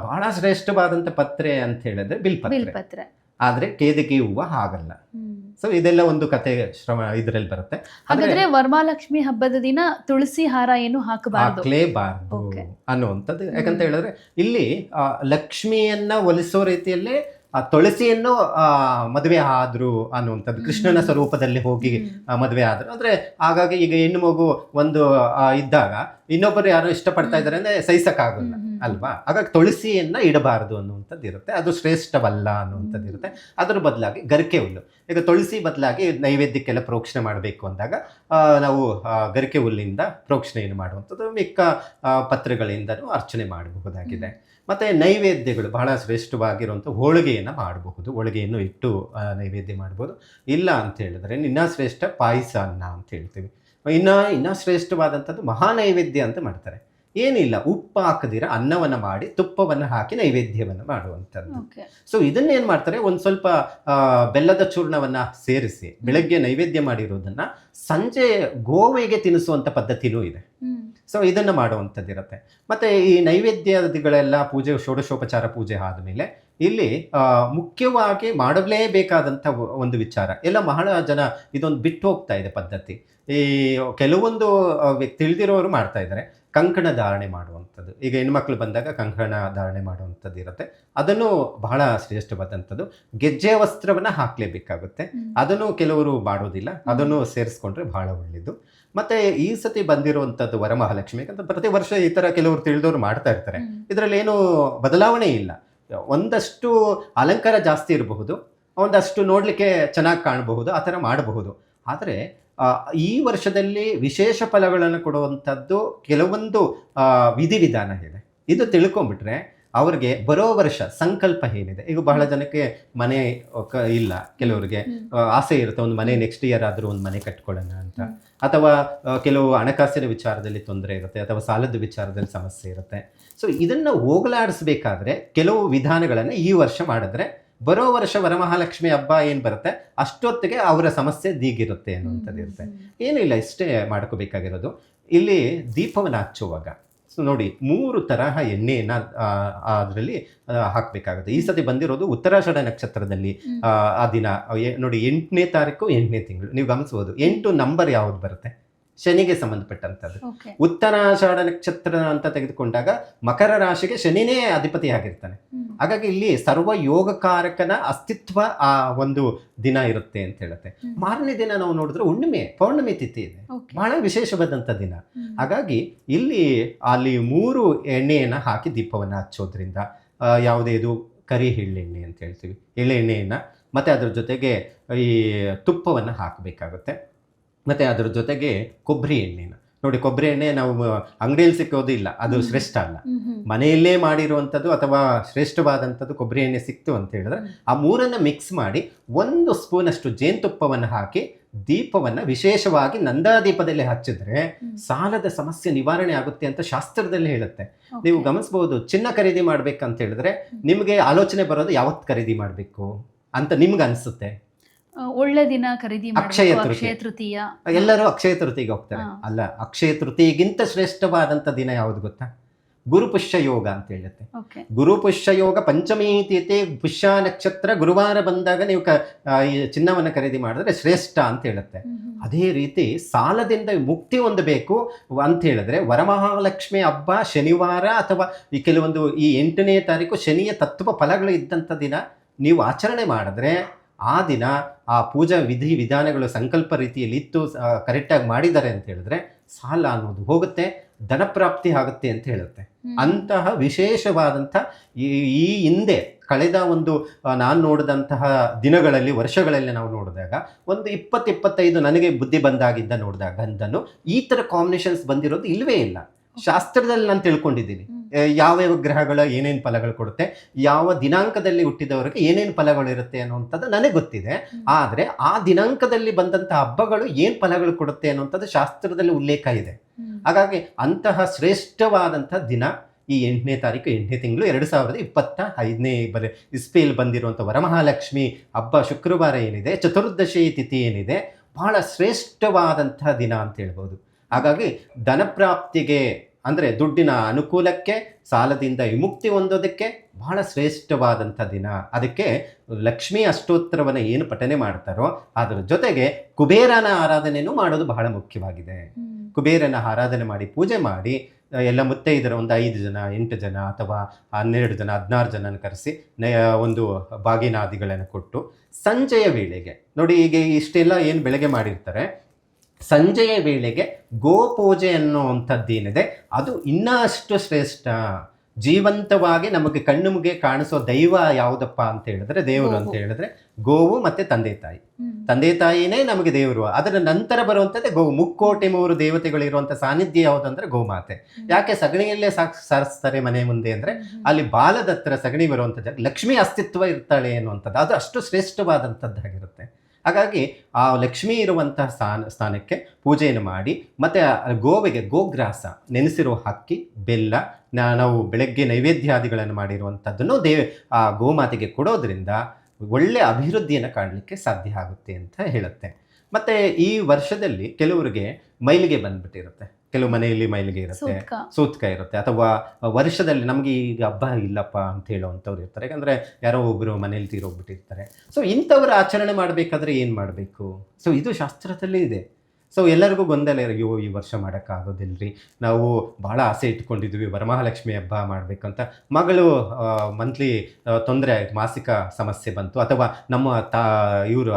ಬಹಳ ಶ್ರೇಷ್ಠವಾದಂಥ ಪತ್ರೆ ಅಂತ ಹೇಳಿದ್ರೆ ಬಿಲ್ಪತ್ರೆ, ಆದರೆ ಕೇದಿಗೆ ಹೂವು ಆಗಲ್ಲ. ಸೊ ಇದೆಲ್ಲ ಒಂದು ಕತೆ ಇದರಲ್ಲಿ ಬರುತ್ತೆ. ಹಾಗಾದ್ರೆ ವರಮಹಾಲಕ್ಷ್ಮಿ ಹಬ್ಬದ ದಿನ ತುಳಸಿ ಹಾರ ಏನು ಹಾಕಲೇಬಾರ್ದು ಅನ್ನುವಂಥದ್ದು. ಯಾಕಂತ ಹೇಳಿದ್ರೆ ಇಲ್ಲಿ ಲಕ್ಷ್ಮಿಯನ್ನ ಒಲಿಸೋ ರೀತಿಯಲ್ಲೇ ಆ ತುಳಸಿಯನ್ನು ಮದುವೆ ಆದ್ರು ಅನ್ನುವಂಥದ್ದು, ಕೃಷ್ಣನ ಸ್ವರೂಪದಲ್ಲಿ ಹೋಗಿ ಮದುವೆ ಆದ್ರು. ಅಂದ್ರೆ ಹಾಗಾಗಿ ಈಗ ಹೆಣ್ಣು ಮಗು ಒಂದು ಇದ್ದಾಗ ಇನ್ನೊಬ್ಬರು ಯಾರು ಇಷ್ಟಪಡ್ತಾ ಇದ್ದಾರೆ ಅಂದ್ರೆ ಸಹಿಸಕ್ಕಾಗಲ್ಲ ಅಲ್ವಾ. ಹಾಗಾಗಿ ತುಳಸಿಯನ್ನ ಇಡಬಾರದು ಅನ್ನುವಂಥದ್ದು ಇರುತ್ತೆ. ಅದು ಶ್ರೇಷ್ಠವಲ್ಲ ಅನ್ನುವಂಥದ್ದು ಇರುತ್ತೆ. ಅದರ ಬದಲಾಗಿ ಗರಿಕೆ ಹುಲ್ಲು, ಈಗ ತುಳಸಿ ಬದಲಾಗಿ ನೈವೇದ್ಯಕ್ಕೆಲ್ಲ ಪ್ರೋಕ್ಷಣೆ ಮಾಡಬೇಕು ಅಂದಾಗ ನಾವು ಗರಿಕೆ ಹುಲ್ಲಿಂದ ಪ್ರೋಕ್ಷಣೆಯನ್ನು ಮಾಡುವಂಥದ್ದು, ಮಿಕ್ಕ ಪತ್ರೆಗಳಿಂದನೂ ಅರ್ಚನೆ ಮಾಡಬಹುದಾಗಿದೆ. ಮತ್ತು ನೈವೇದ್ಯಗಳು ಬಹಳ ಶ್ರೇಷ್ಠವಾಗಿರುವಂಥ ಹೋಳಿಗೆಯನ್ನು ಮಾಡಬಹುದು, ಹೋಳಿಗೆಯನ್ನು ಇಟ್ಟು ನೈವೇದ್ಯ ಮಾಡ್ಬೋದು. ಇಲ್ಲ ಅಂತ ಹೇಳಿದ್ರೆ ಇನ್ನೂ ಶ್ರೇಷ್ಠ ಪಾಯಸ ಅನ್ನ ಅಂತ ಹೇಳ್ತೀವಿ. ಇನ್ನೂ ಶ್ರೇಷ್ಠವಾದಂಥದ್ದು ಮಹಾ ನೈವೇದ್ಯ ಅಂತ ಮಾಡ್ತಾರೆ. ಏನಿಲ್ಲ, ಉಪ್ಪು ಹಾಕದಿರ ಅನ್ನವನ್ನು ಮಾಡಿ ತುಪ್ಪವನ್ನು ಹಾಕಿ ನೈವೇದ್ಯವನ್ನು ಮಾಡುವಂಥದ್ದು. ಸೊ ಇದನ್ನೇನು ಮಾಡ್ತಾರೆ, ಒಂದು ಸ್ವಲ್ಪ ಬೆಲ್ಲದ ಚೂರ್ಣವನ್ನು ಸೇರಿಸಿ ಬೆಳಗ್ಗೆ ನೈವೇದ್ಯ ಮಾಡಿರೋದನ್ನು ಸಂಜೆ ಗೋವಿಗೆ ತಿನ್ನಿಸುವಂಥ ಪದ್ಧತಿನೂ ಇದೆ. ಸೊ ಇದನ್ನು ಮಾಡುವಂಥದ್ದು ಇರುತ್ತೆ. ಮತ್ತು ಈ ನೈವೇದ್ಯಗಳೆಲ್ಲ ಪೂಜೆ, ಷೋಡಶೋಪಚಾರ ಪೂಜೆ ಆದಮೇಲೆ ಇಲ್ಲಿ ಮುಖ್ಯವಾಗಿ ಮಾಡಲೇಬೇಕಾದಂಥ ಒಂದು ವಿಚಾರ, ಎಲ್ಲ ಬಹಳ ಜನ ಇದೊಂದು ಬಿಟ್ಟು ಹೋಗ್ತಾ ಇದೆ ಪದ್ಧತಿ. ಈ ಕೆಲವೊಂದು ತಿಳಿದಿರೋರು ಮಾಡ್ತಾ ಇದ್ದಾರೆ, ಕಂಕಣ ಧಾರಣೆ ಮಾಡುವಂಥದ್ದು. ಈಗ ಹೆಣ್ಮಕ್ಳು ಬಂದಾಗ ಕಂಕಣ ಧಾರಣೆ ಮಾಡುವಂಥದ್ದು ಇರುತ್ತೆ. ಅದನ್ನು ಬಹಳ ಶ್ರೇಷ್ಠವಾದಂಥದ್ದು. ಗೆಜ್ಜೆ ವಸ್ತ್ರವನ್ನು ಹಾಕಲೇಬೇಕಾಗುತ್ತೆ, ಅದನ್ನು ಕೆಲವರು ಮಾಡೋದಿಲ್ಲ, ಅದನ್ನು ಸೇರಿಸ್ಕೊಂಡ್ರೆ ಬಹಳ ಒಳ್ಳೆಯದು. ಮತ್ತು ಈ ಸತಿ ಬಂದಿರುವಂಥದ್ದು ವರಮಹಾಲಕ್ಷ್ಮಿ, ಯಾಕಂದ್ರೆ ಪ್ರತಿ ವರ್ಷ ಈ ಥರ ಕೆಲವರು ತಿಳಿದವರು ಮಾಡ್ತಾ ಇರ್ತಾರೆ. ಇದರಲ್ಲಿ ಏನು ಬದಲಾವಣೆ ಇಲ್ಲ. ಒಂದಷ್ಟು ಅಲಂಕಾರ ಜಾಸ್ತಿ ಇರಬಹುದು, ಒಂದಷ್ಟು ನೋಡಲಿಕ್ಕೆ ಚೆನ್ನಾಗಿ ಕಾಣಬಹುದು, ಆ ಥರ ಮಾಡಬಹುದು. ಆದರೆ ಈ ವರ್ಷದಲ್ಲಿ ವಿಶೇಷ ಫಲಗಳನ್ನು ಕೊಡುವಂಥದ್ದು ಕೆಲವೊಂದು ವಿಧಿವಿಧಾನ ಇದೆ. ಇದು ತಿಳ್ಕೊಂಬಿಟ್ರೆ ಅವ್ರಿಗೆ ಬರೋ ವರ್ಷ ಸಂಕಲ್ಪ ಏನಿದೆ, ಈಗ ಬಹಳ ಜನಕ್ಕೆ ಮನೆ ಇಲ್ಲ, ಕೆಲವರಿಗೆ ಆಸೆ ಇರುತ್ತೆ ಒಂದು ಮನೆ ನೆಕ್ಸ್ಟ್ ಇಯರ್ ಆದರೂ ಒಂದು ಮನೆ ಕಟ್ಕೊಳ್ಳೋಣ ಅಂತ, ಅಥವಾ ಕೆಲವು ಹಣಕಾಸಿನ ವಿಚಾರದಲ್ಲಿ ತೊಂದರೆ ಇರುತ್ತೆ, ಅಥವಾ ಸಾಲದ ವಿಚಾರದಲ್ಲಿ ಸಮಸ್ಯೆ ಇರುತ್ತೆ. ಸೊ ಇದನ್ನು ಹೋಗಲಾಡಿಸ್ಬೇಕಾದ್ರೆ ಕೆಲವು ವಿಧಾನಗಳನ್ನು ಈ ವರ್ಷ ಮಾಡಿದ್ರೆ ಬರೋ ವರ್ಷ ವರಮಹಾಲಕ್ಷ್ಮಿ ಹಬ್ಬ ಏನು ಬರುತ್ತೆ ಅಷ್ಟೊತ್ತಿಗೆ ಅವರ ಸಮಸ್ಯೆ ದೀಗಿರುತ್ತೆ ಅನ್ನುವಂಥದ್ದು ಇರುತ್ತೆ. ಏನಿಲ್ಲ, ಇಷ್ಟೇ ಮಾಡ್ಕೋಬೇಕಾಗಿರೋದು. ಇಲ್ಲಿ ದೀಪವನ್ನು ಹಚ್ಚುವಾಗ ಸೊ ನೋಡಿ 3 ತರಹ ಎಣ್ಣೆಯನ್ನು ಅದರಲ್ಲಿ ಹಾಕಬೇಕಾಗುತ್ತೆ. ಈ ಸತಿ ಬಂದಿರೋದು ಉತ್ತರಾಷಾಢ ನಕ್ಷತ್ರದಲ್ಲಿ ಆ ದಿನ ನೋಡಿ 8ನೇ ತಾರೀಕು 8ನೇ ತಿಂಗಳು. ನೀವು ಗಮನಿಸ್ಬೋದು 8 ನಂಬರ್ ಯಾವ್ದು ಬರುತ್ತೆ, ಶನಿಗೆ ಸಂಬಂಧಪಟ್ಟಂಥದ್ದು. ಉತ್ತರಾಷಾಢ ನಕ್ಷತ್ರ ಅಂತ ತೆಗೆದುಕೊಂಡಾಗ ಮಕರ ರಾಶಿಗೆ ಶನಿನೇ ಅಧಿಪತಿ ಆಗಿರ್ತಾನೆ. ಹಾಗಾಗಿ ಇಲ್ಲಿ ಸರ್ವ ಯೋಗಕಾರಕನ ಅಸ್ತಿತ್ವ ಆ ಒಂದು ದಿನ ಇರುತ್ತೆ ಅಂತ ಹೇಳುತ್ತೆ. ಮಾರನೇ ದಿನ ನಾವು ನೋಡಿದ್ರೆ ಹುಣ್ಣಿಮೆ, ಪೌರ್ಣಮಿ ತಿಥಿ ಇದೆ, ಬಹಳ ವಿಶೇಷವಾದಂಥ ದಿನ. ಹಾಗಾಗಿ ಇಲ್ಲಿ ಅಲ್ಲಿ 3 ಎಣ್ಣೆಯನ್ನು ಹಾಕಿ ದೀಪವನ್ನು ಹಚ್ಚೋದ್ರಿಂದ ಯಾವುದೇ ಇದು ಕರಿ ಎಳ್ಳೆಣ್ಣೆ ಅಂತ ಹೇಳ್ತೀವಿ, ಎಳೆ ಎಣ್ಣೆಯನ್ನು, ಮತ್ತು ಅದ್ರ ಜೊತೆಗೆ ಈ ತುಪ್ಪವನ್ನು ಹಾಕಬೇಕಾಗುತ್ತೆ, ಮತ್ತು ಅದರ ಜೊತೆಗೆ ಕೊಬ್ಬರಿ ಎಣ್ಣೆನ ನೋಡಿ, ಕೊಬ್ಬರಿ ಎಣ್ಣೆ ನಾವು ಅಂಗಡಿಯಲ್ಲಿ ಸಿಕ್ಕೋದು ಇಲ್ಲ, ಅದು ಶ್ರೇಷ್ಠ ಅಲ್ಲ. ಮನೆಯಲ್ಲೇ ಮಾಡಿರುವಂಥದ್ದು ಅಥವಾ ಶ್ರೇಷ್ಠವಾದಂಥದ್ದು ಕೊಬ್ಬರಿ ಎಣ್ಣೆ ಸಿಕ್ತು ಅಂತ ಹೇಳಿದ್ರೆ ಆ ಮೂರನ್ನು ಮಿಕ್ಸ್ ಮಾಡಿ 1 ಸ್ಪೂನಷ್ಟು ಜೇನುತುಪ್ಪವನ್ನು ಹಾಕಿ ದೀಪವನ್ನು ವಿಶೇಷವಾಗಿ ನಂದಾದೀಪದಲ್ಲಿ ಹಚ್ಚಿದ್ರೆ ಸಾಲದ ಸಮಸ್ಯೆ ನಿವಾರಣೆ ಆಗುತ್ತೆ ಅಂತ ಶಾಸ್ತ್ರದಲ್ಲಿ ಹೇಳುತ್ತೆ. ನೀವು ಗಮನಿಸಬಹುದು, ಚಿನ್ನ ಖರೀದಿ ಮಾಡ್ಬೇಕಂತ ಹೇಳಿದ್ರೆ ನಿಮಗೆ ಆಲೋಚನೆ ಬರೋದು ಯಾವತ್ತು ಖರೀದಿ ಮಾಡಬೇಕು ಅಂತ ನಿಮ್ಗೆ ಅನಿಸುತ್ತೆ. ಒಳ್ಳೆ ದಿನ ಖರೀದಿ ಅಕ್ಷಯ ತೃತೀಯ. ಎಲ್ಲರೂ ಅಕ್ಷಯ ತೃತೀಯಗೆ ಹೋಗ್ತಾರೆ. ಅಲ್ಲ, ಅಕ್ಷಯ ತೃತೀಯಗಿಂತ ಶ್ರೇಷ್ಠವಾದಂಥ ದಿನ ಯಾವುದು ಗೊತ್ತಾ? ಗುರುಪುಷ್ಯ ಯೋಗ ಅಂತ ಹೇಳುತ್ತೆ. ಗುರುಪುಷ್ಯ ಯೋಗ ಪಂಚಮೀ ತಿಥಿ ಪುಷ್ಯ ನಕ್ಷತ್ರ ಗುರುವಾರ ಬಂದಾಗ ನೀವು ಚಿನ್ನವನ್ನು ಖರೀದಿ ಮಾಡಿದ್ರೆ ಶ್ರೇಷ್ಠ ಅಂತ ಹೇಳುತ್ತೆ. ಅದೇ ರೀತಿ ಸಾಲದಿಂದ ಮುಕ್ತಿ ಹೊಂದಬೇಕು ಅಂತ ಹೇಳಿದ್ರೆ ವರಮಹಾಲಕ್ಷ್ಮಿ ಹಬ್ಬ ಶನಿವಾರ ಅಥವಾ ಈ ಕೆಲವೊಂದು ಈ 8ನೇ ತಾರೀಕು ಶನಿಯ ತತ್ವ ಫಲಗಳು ಇದ್ದಂಥ ದಿನ ನೀವು ಆಚರಣೆ ಮಾಡಿದ್ರೆ ಆ ದಿನ ಆ ಪೂಜಾ ವಿಧಿ ವಿಧಾನಗಳು ಸಂಕಲ್ಪ ರೀತಿಯಲ್ಲಿ ಇತ್ತು, ಕರೆಕ್ಟಾಗಿ ಮಾಡಿದ್ದಾರೆ ಅಂತ ಹೇಳಿದ್ರೆ ಸಾಲ ಅನ್ನೋದು ಹೋಗುತ್ತೆ, ಧನಪ್ರಾಪ್ತಿ ಆಗುತ್ತೆ ಅಂತ ಹೇಳುತ್ತೆ. ಅಂತಹ ವಿಶೇಷವಾದಂಥ ಈ ಹಿಂದೆ ಕಳೆದ ನಾನು ನೋಡಿದಂತಹ ದಿನಗಳಲ್ಲಿ ವರ್ಷಗಳಲ್ಲಿ ನಾವು ನೋಡಿದಾಗ ಒಂದು 20-25 ನನಗೆ ಬುದ್ಧಿ ಬಂದಾಗಿದ್ದ ನೋಡಿದಾಗ ಅಂದನು ಈ ಥರ ಕಾಂಬಿನೇಷನ್ಸ್ ಬಂದಿರೋದು ಇಲ್ಲವೇ ಇಲ್ಲ. ಶಾಸ್ತ್ರದಲ್ಲಿ ನಾನು ತಿಳ್ಕೊಂಡಿದ್ದೀನಿ ಯಾವ್ಯಾವ ಗ್ರಹಗಳ ಏನೇನು ಫಲಗಳು ಕೊಡುತ್ತೆ, ಯಾವ ದಿನಾಂಕದಲ್ಲಿ ಹುಟ್ಟಿದವರಿಗೆ ಏನೇನು ಫಲಗಳು ಇರುತ್ತೆ ಅನ್ನುವಂಥದ್ದು ನನಗೆ ಗೊತ್ತಿದೆ. ಆದರೆ ಆ ದಿನಾಂಕದಲ್ಲಿ ಬಂದಂಥ ಹಬ್ಬಗಳು ಏನು ಫಲಗಳು ಕೊಡುತ್ತೆ ಅನ್ನುವಂಥದ್ದು ಶಾಸ್ತ್ರದಲ್ಲಿ ಉಲ್ಲೇಖ ಇದೆ. ಹಾಗಾಗಿ ಅಂತಹ ಶ್ರೇಷ್ಠವಾದಂಥ ದಿನ ಈ 8ನೇ ತಾರೀಕು 8ನೇ ತಿಂಗಳು 2025 ಇಸ್ವಿಯಲ್ಲಿ ಬಂದಿರುವಂಥ ವರಮಹಾಲಕ್ಷ್ಮಿ ಹಬ್ಬ ಶುಕ್ರವಾರ ಏನಿದೆ, ಚತುರ್ದಶಿ ತಿಥಿ ಏನಿದೆ, ಬಹಳ ಶ್ರೇಷ್ಠವಾದಂತಹ ದಿನ ಅಂತ ಹೇಳ್ಬೋದು. ಹಾಗಾಗಿ ಧನಪ್ರಾಪ್ತಿಗೆ ಅಂದರೆ ದುಡ್ಡಿನ ಅನುಕೂಲಕ್ಕೆ, ಸಾಲದಿಂದ ವಿಮುಕ್ತಿ ಹೊಂದೋದಕ್ಕೆ ಬಹಳ ಶ್ರೇಷ್ಠವಾದಂಥ ದಿನ. ಅದಕ್ಕೆ ಲಕ್ಷ್ಮೀ ಅಷ್ಟೋತ್ತರವನ್ನು ಏನು ಪಠನೆ ಮಾಡ್ತಾರೋ ಅದರ ಜೊತೆಗೆ ಕುಬೇರನ ಆರಾಧನೆಯೂ ಮಾಡೋದು ಬಹಳ ಮುಖ್ಯವಾಗಿದೆ. ಕುಬೇರನ ಆರಾಧನೆ ಮಾಡಿ ಪೂಜೆ ಮಾಡಿ ಎಲ್ಲ ಮುತ್ತೈದರ ಒಂದು 5 ಜನ 8 ಜನ ಅಥವಾ 12 ಜನ 16 ಜನನ ಕರೆಸಿ ಒಂದು ಬಾಗಿನಾದಿಗಳನ್ನು ಕೊಟ್ಟು ಸಂಜೆಯ ವೇಳೆಗೆ ನೋಡಿ, ಈಗ ಇಷ್ಟೆಲ್ಲ ಏನು ಬೆಳಗ್ಗೆ ಮಾಡಿರ್ತಾರೆ, ಸಂಜೆಯ ವೇಳೆಗೆ ಗೋಪೂಜೆ ಅನ್ನುವಂಥದ್ದೇನಿದೆ ಅದು ಇನ್ನಷ್ಟು ಶ್ರೇಷ್ಠ. ಜೀವಂತವಾಗಿ ನಮಗೆ ಕಣ್ಣುಗೆ ಕಾಣಿಸೋ ದೈವ ಯಾವುದಪ್ಪ ಅಂತ ಹೇಳಿದ್ರೆ, ದೇವರು ಅಂತ ಹೇಳಿದ್ರೆ ಗೋವು ಮತ್ತೆ ತಂದೆ ತಾಯಿ. ತಂದೆ ತಾಯಿನೇ ನಮಗೆ ದೇವರು. ಅದರ ನಂತರ ಬರುವಂಥದ್ದೇ ಗೋವು. 3,00,00,000 ದೇವತೆಗಳಿರುವಂಥ ಸಾನ್ನಿಧ್ಯ ಯಾವುದಂದ್ರೆ ಗೋಮಾತೆ. ಯಾಕೆ ಸಗಣಿಯಲ್ಲೇ ಸಾರಿಸ್ತಾರೆ ಮನೆ ಮುಂದೆ ಅಂದರೆ ಅಲ್ಲಿ ಬಾಲದ ಹತ್ರ ಸಗಣಿ ಬರುವಂಥದ್ದು ಲಕ್ಷ್ಮಿ ಅಸ್ತಿತ್ವ ಇರ್ತಾಳೆ ಅನ್ನುವಂಥದ್ದು, ಅದು ಅಷ್ಟು ಶ್ರೇಷ್ಠವಾದಂಥದ್ದಾಗಿರುತ್ತೆ. ಹಾಗಾಗಿ ಆ ಲಕ್ಷ್ಮಿ ಇರುವಂತಹ ಸ್ಥಾನಕ್ಕೆ ಪೂಜೆಯನ್ನು ಮಾಡಿ ಮತ್ತು ಗೋವಿಗೆ ಗೋಗ್ರಾಸ ನೆನೆಸಿರುವ ಅಕ್ಕಿ ಬೆಲ್ಲ ನಾವು ಬೆಳಗ್ಗೆ ನೈವೇದ್ಯಾದಿಗಳನ್ನು ಮಾಡಿರುವಂಥದ್ದನ್ನು ಆ ಗೋಮಾತೆಗೆ ಕೊಡೋದ್ರಿಂದ ಒಳ್ಳೆಯ ಅಭಿವೃದ್ಧಿಯನ್ನು ಕಾಣಲಿಕ್ಕೆ ಸಾಧ್ಯ ಆಗುತ್ತೆ ಅಂತ ಹೇಳುತ್ತೆ. ಮತ್ತು ಈ ವರ್ಷದಲ್ಲಿ ಕೆಲವರಿಗೆ ಮೈಲಿಗೆ ಬಂದ್ಬಿಟ್ಟಿರುತ್ತೆ, ಕೆಲವು ಮನೆಯಲ್ಲಿ ಮೈಲಿಗೆ ಇರುತ್ತೆ, ಸೂತ್ಕ ಇರುತ್ತೆ, ಅಥವಾ ವರ್ಷದಲ್ಲಿ ನಮಗೆ ಈಗ ಹಬ್ಬ ಇಲ್ಲಪ್ಪ ಅಂತ ಹೇಳುವಂಥವ್ರು ಇರ್ತಾರೆ. ಯಾಕಂದರೆ ಯಾರೋ ಒಬ್ಬರು ಮನೇಲಿ ತೀರೋಗ್ಬಿಟ್ಟಿರ್ತಾರೆ. ಸೊ ಇಂಥವ್ರು ಆಚರಣೆ ಮಾಡಬೇಕಾದ್ರೆ ಏನು ಮಾಡಬೇಕು? ಸೊ ಇದು ಶಾಸ್ತ್ರದಲ್ಲೇ ಇದೆ. ಸೊ ಎಲ್ಲರಿಗೂ ಗೊಂದಲ, ಅಯ್ಯೋ ಈ ವರ್ಷ ಮಾಡೋಕ್ಕಾಗೋದಿಲ್ಲರಿ, ನಾವು ಭಾಳ ಆಸೆ ಇಟ್ಕೊಂಡಿದ್ವಿ ವರಮಹಾಲಕ್ಷ್ಮಿ ಹಬ್ಬ ಮಾಡಬೇಕಂತ. ಮಗಳು ಮಂತ್ಲಿ ತೊಂದರೆ ಆಯಿತು, ಮಾಸಿಕ ಸಮಸ್ಯೆ ಬಂತು, ಅಥವಾ ನಮ್ಮ ಇವರು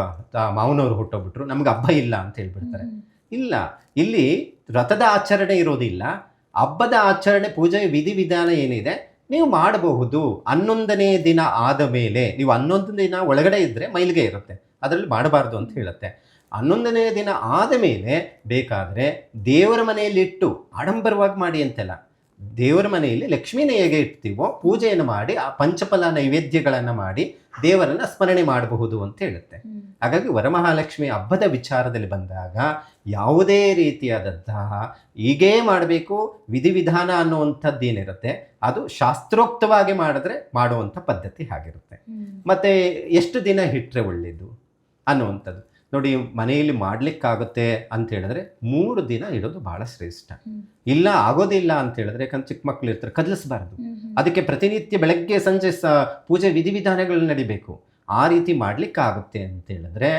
ಮಾವನವರು ಹುಟ್ಟೋಗ್ಬಿಟ್ರು, ನಮ್ಗೆ ಹಬ್ಬ ಇಲ್ಲ ಅಂತ ಹೇಳ್ಬಿಡ್ತಾರೆ. ಇಲ್ಲ, ಇಲ್ಲಿ ವ್ರತದ ಆಚರಣೆ ಇರೋದಿಲ್ಲ, ಹಬ್ಬದ ಆಚರಣೆ ಪೂಜೆ ವಿಧಿವಿಧಾನ ಏನಿದೆ ನೀವು ಮಾಡಬಹುದು. 11ನೇ ದಿನ ಆದ ಮೇಲೆ, ನೀವು 11 ದಿನ ಒಳಗಡೆ ಇದ್ದರೆ ಮೈಲಿಗೆ ಇರುತ್ತೆ, ಅದರಲ್ಲಿ ಮಾಡಬಾರ್ದು ಅಂತ ಹೇಳುತ್ತೆ. 11ನೇ ದಿನ ಆದ ಮೇಲೆ ಬೇಕಾದರೆ ದೇವರ ಮನೆಯಲ್ಲಿ ಇಟ್ಟು ಆಡಂಬರವಾಗಿ ಮಾಡಿ ಅಂತೆಲ್ಲ, ದೇವರ ಮನೆಯಲ್ಲಿ ಲಕ್ಷ್ಮೀನ ಹೇಗೆ ಇಡ್ತೀವೋ ಪೂಜೆಯನ್ನು ಮಾಡಿ ಆ ಪಂಚಫಲ ನೈವೇದ್ಯಗಳನ್ನು ಮಾಡಿ ದೇವರನ್ನು ಸ್ಮರಣೆ ಮಾಡಬಹುದು ಅಂತ ಹೇಳುತ್ತೆ. ಹಾಗಾಗಿ ವರಮಹಾಲಕ್ಷ್ಮಿ ಹಬ್ಬದ ವಿಚಾರದಲ್ಲಿ ಬಂದಾಗ ಯಾವುದೇ ರೀತಿಯಾದಂತಹ ಹೀಗೇ ಮಾಡಬೇಕು ವಿಧಿವಿಧಾನ ಅನ್ನುವಂಥದ್ದು ಏನಿರುತ್ತೆ ಅದು ಶಾಸ್ತ್ರೋಕ್ತವಾಗಿ ಮಾಡಿದ್ರೆ ಮಾಡುವಂಥ ಪದ್ಧತಿ ಆಗಿರುತ್ತೆ. ಮತ್ತು ಎಷ್ಟು ದಿನ ಇಟ್ಟರೆ ಒಳ್ಳೆಯದು ಅನ್ನುವಂಥದ್ದು ನೋಡಿ, ಮನೆಯಲ್ಲಿ ಮಾಡಲಿಕ್ಕಾಗುತ್ತೆ ಅಂತ ಹೇಳಿದ್ರೆ 3 ದಿನ ಇಡೋದು ಭಾಳ ಶ್ರೇಷ್ಠ. ಇಲ್ಲ ಆಗೋದಿಲ್ಲ ಅಂತ ಹೇಳಿದ್ರೆ, ಯಾಕಂದ್ರೆ ಚಿಕ್ಕ ಮಕ್ಕಳು ಇರ್ತಾರೆ, ಕದಲಿಸಬಾರ್ದು. ಅದಕ್ಕೆ ಪ್ರತಿನಿತ್ಯ ಬೆಳಗ್ಗೆ ಸಂಜೆ ಪೂಜೆ ವಿಧಿವಿಧಾನಗಳು ನಡಿಬೇಕು. ಆ ರೀತಿ ಮಾಡಲಿಕ್ಕಾಗುತ್ತೆ ಅಂತ ಹೇಳಿದ್ರೆ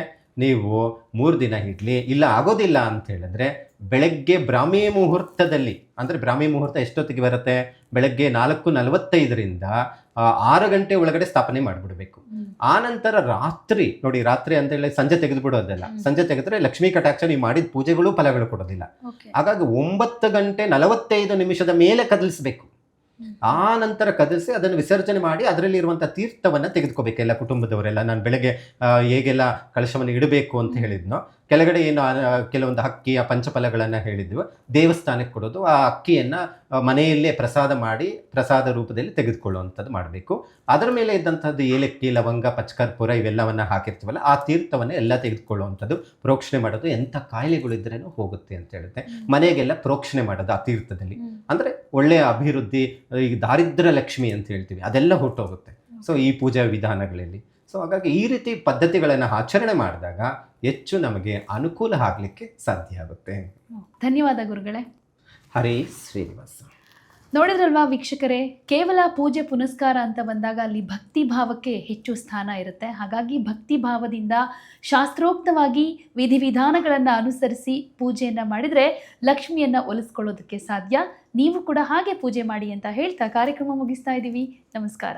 ನೀವು 3 ದಿನ ಇಡಲಿ. ಇಲ್ಲ ಆಗೋದಿಲ್ಲ ಅಂತ ಹೇಳಿದ್ರೆ ಬೆಳಗ್ಗೆ ಬ್ರಾಹ್ಮಿ ಮುಹೂರ್ತದಲ್ಲಿ, ಅಂದರೆ ಬ್ರಾಹ್ಮಿ ಮುಹೂರ್ತ ಎಷ್ಟೊತ್ತಿಗೆ ಬರುತ್ತೆ? ಬೆಳಗ್ಗೆ 4:45ರಿಂದ 6 ಗಂಟೆ ಒಳಗಡೆ ಸ್ಥಾಪನೆ ಮಾಡಿಬಿಡ್ಬೇಕು. ಆ ನಂತರ ರಾತ್ರಿ ನೋಡಿ, ರಾತ್ರಿ ಅಂತ ಹೇಳಿ ಸಂಜೆ ತೆಗೆದು ಬಿಡೋದಲ್ಲ, ಸಂಜೆ ತೆಗೆದ್ರೆ ಲಕ್ಷ್ಮೀ ಕಟಾಕ್ಷ ನೀವು ಮಾಡಿದ ಪೂಜೆಗಳು ಫಲಗಳು ಕೊಡೋದಿಲ್ಲ. ಹಾಗಾಗಿ 9:45 ಮೇಲೆ ಕದಲಿಸಬೇಕು. ಆ ನಂತರ ಕದಲಿಸಿ ಅದನ್ನು ವಿಸರ್ಜನೆ ಮಾಡಿ ಅದರಲ್ಲಿ ಇರುವಂಥ ತೀರ್ಥವನ್ನು ತೆಗೆದುಕೋಬೇಕು ಎಲ್ಲ ಕುಟುಂಬದವರೆಲ್ಲ. ನಾನು ಬೆಳಗ್ಗೆ ಹೇಗೆಲ್ಲ ಕಲಶವನ್ನು ಇಡಬೇಕು ಅಂತ ಹೇಳಿದ್ನೋ ಕೆಳಗಡೆ ಏನು ಕೆಲವೊಂದು ಅಕ್ಕಿ ಆ ಪಂಚಫಲಗಳನ್ನು ಹೇಳಿದ್ವಿ, ದೇವಸ್ಥಾನಕ್ಕೆ ಕೊಡೋದು, ಆ ಅಕ್ಕಿಯನ್ನು ಮನೆಯಲ್ಲೇ ಪ್ರಸಾದ ಮಾಡಿ ಪ್ರಸಾದ ರೂಪದಲ್ಲಿ ತೆಗೆದುಕೊಳ್ಳುವಂಥದ್ದು ಮಾಡಬೇಕು. ಅದರ ಮೇಲೆ ಇದ್ದಂಥದ್ದು ಏಲಕ್ಕಿ, ಲವಂಗ, ಪಚ್ಚಕರ್ಪೂರ ಇವೆಲ್ಲವನ್ನು ಹಾಕಿರ್ತೀವಲ್ಲ, ಆ ತೀರ್ಥವನ್ನು ಎಲ್ಲ ತೆಗೆದುಕೊಳ್ಳುವಂಥದ್ದು, ಪ್ರೋಕ್ಷಣೆ ಮಾಡೋದು. ಎಂಥ ಕಾಯಿಲೆಗಳಿದ್ರೇನೂ ಹೋಗುತ್ತೆ ಅಂತ ಹೇಳುತ್ತೆ. ಮನೆಗೆಲ್ಲ ಪ್ರೋಕ್ಷಣೆ ಮಾಡೋದು ಆ ತೀರ್ಥದಲ್ಲಿ, ಅಂದರೆ ಒಳ್ಳೆಯ ಅಭಿವೃದ್ಧಿ, ಈಗ ದಾರಿದ್ರ್ಯ ಲಕ್ಷ್ಮಿ ಅಂತ ಹೇಳ್ತೀವಿ, ಅದೆಲ್ಲ ಹೊರಟೋಗುತ್ತೆ. ಸೊ ಈ ಪೂಜಾ ವಿಧಾನಗಳಲ್ಲಿ ಸೊ ಹಾಗಾಗಿ ಈ ರೀತಿ ಪದ್ಧತಿಗಳನ್ನು ಆಚರಣೆ ಮಾಡಿದಾಗ ಹೆಚ್ಚು ನಮಗೆ ಅನುಕೂಲ ಆಗಲಿಕ್ಕೆ ಸಾಧ್ಯ ಆಗುತ್ತೆ. ಧನ್ಯವಾದ ಗುರುಗಳೇ. ಹರೇ ಶ್ರೀನಿವಾಸ. ನೋಡಿದ್ರಲ್ವಾ ವೀಕ್ಷಕರೇ, ಕೇವಲ ಪೂಜೆ ಪುನಸ್ಕಾರ ಅಂತ ಬಂದಾಗ ಅಲ್ಲಿ ಭಕ್ತಿ ಭಾವಕ್ಕೆ ಹೆಚ್ಚು ಸ್ಥಾನ ಇರುತ್ತೆ. ಹಾಗಾಗಿ ಭಕ್ತಿ ಭಾವದಿಂದ ಶಾಸ್ತ್ರೋಕ್ತವಾಗಿ ವಿಧಿವಿಧಾನಗಳನ್ನು ಅನುಸರಿಸಿ ಪೂಜೆಯನ್ನು ಮಾಡಿದರೆ ಲಕ್ಷ್ಮಿಯನ್ನು ಒಲಿಸ್ಕೊಳ್ಳೋದಕ್ಕೆ ಸಾಧ್ಯ. ನೀವು ಕೂಡ ಹಾಗೆ ಪೂಜೆ ಮಾಡಿ ಅಂತ ಹೇಳ್ತಾ ಕಾರ್ಯಕ್ರಮ ಮುಗಿಸ್ತಾ ಇದ್ದೀವಿ. ನಮಸ್ಕಾರ.